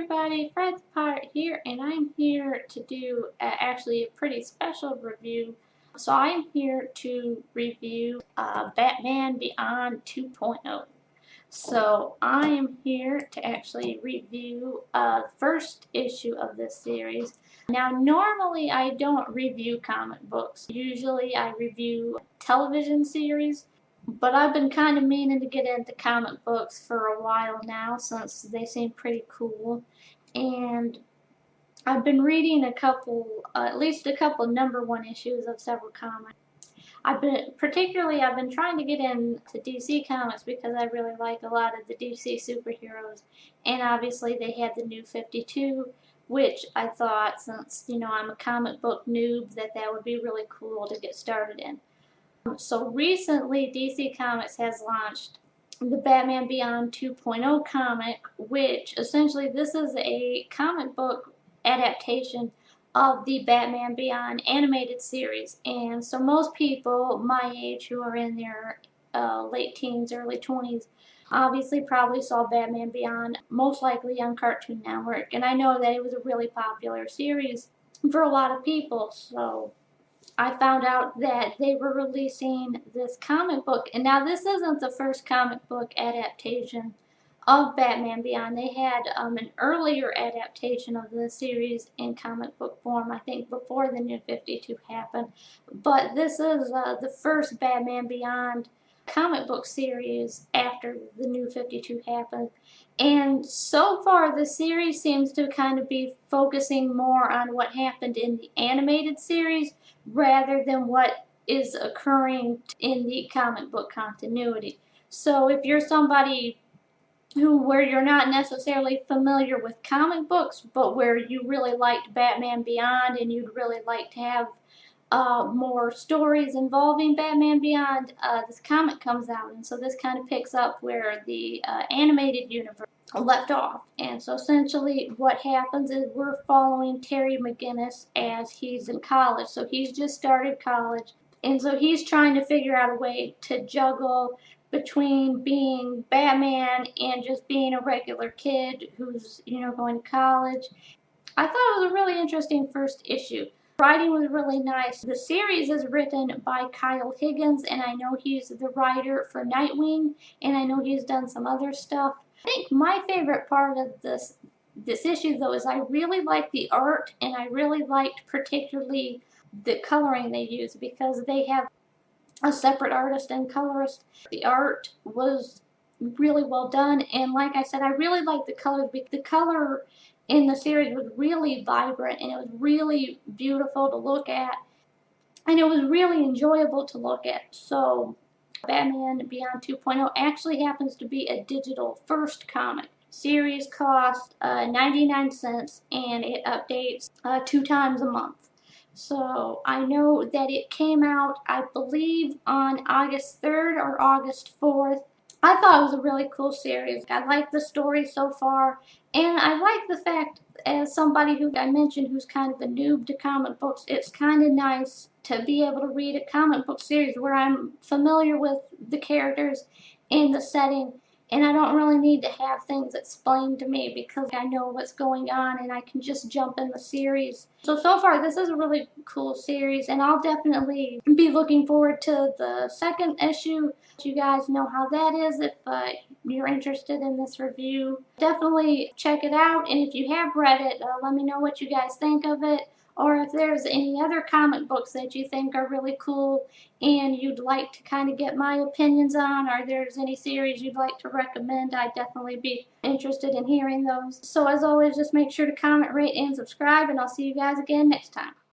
everybody, Fred the Pirate here, and I'm here to do actually a pretty special review. So I'm here to review Batman Beyond 2.0. So I am here to actually review the first issue of this series. Now normally I don't review comic books. Usually I review television series. But I've been kind of meaning to get into comic books for a while now since they seem pretty cool. And I've been reading at least a couple #1 issues of several comics. I've been trying to get into DC Comics because I really like a lot of the DC superheroes. And obviously they had the New 52, which I thought, since, I'm a comic book noob, that would be really cool to get started in. So recently, DC Comics has launched the Batman Beyond 2.0 comic, which essentially this is a comic book adaptation of the Batman Beyond animated series. And so most people my age who are in their late teens, early 20s, obviously probably saw Batman Beyond, most likely on Cartoon Network. And I know that it was a really popular series for a lot of people, so I found out that they were releasing this comic book. And now this isn't the first comic book adaptation of Batman Beyond. They had an earlier adaptation of the series in comic book form, I think before the New 52 happened. But this is the first Batman Beyond comic book series after the New 52 happened. And so far the series seems to kind of be focusing more on what happened in the animated series rather than what is occurring in the comic book continuity. So if you're somebody where you're not necessarily familiar with comic books, but where you really liked Batman Beyond and you'd really like to have more stories involving Batman Beyond, this comic comes out, and so this kind of picks up where the animated universe left off. And so essentially what happens is we're following Terry McGinnis as he's in college. So he's just started college, and so he's trying to figure out a way to juggle between being Batman and just being a regular kid who's, going to college. I thought it was a really interesting first issue. Writing was really nice. The series is written by Higgins, and I know he's the writer for Nightwing, and I know he's done some other stuff. I think my favorite part of this issue, though, is I really liked the art, and I really liked particularly the coloring they use, because they have a separate artist and colorist. The art was really well done, and like I said, I really liked the colors. The color in the series was really vibrant, and it was really beautiful to look at, and it was really enjoyable to look at. So Batman Beyond 2.0 actually happens to be a digital first comic. Series costs 99 cents, and it updates 2 times a month. So I know that it came out, I believe, on August 3rd or August 4th. I thought it was a really cool series. I like the story so far, and I like the fact, as somebody who I mentioned who's kind of a noob to comic books, it's kind of nice to be able to read a comic book series where I'm familiar with the characters and the setting, and I don't really need to have things explained to me because I know what's going on and I can just jump in the series. So far this is a really cool series, and I'll definitely be looking forward to the second issue. You guys know how that is if you're interested in this review. Definitely check it out, and if you have read it, let me know what you guys think of it. Or if there's any other comic books that you think are really cool and you'd like to kind of get my opinions on, or there's any series you'd like to recommend, I'd definitely be interested in hearing those. So as always, just make sure to comment, rate, and subscribe, and I'll see you guys again next time.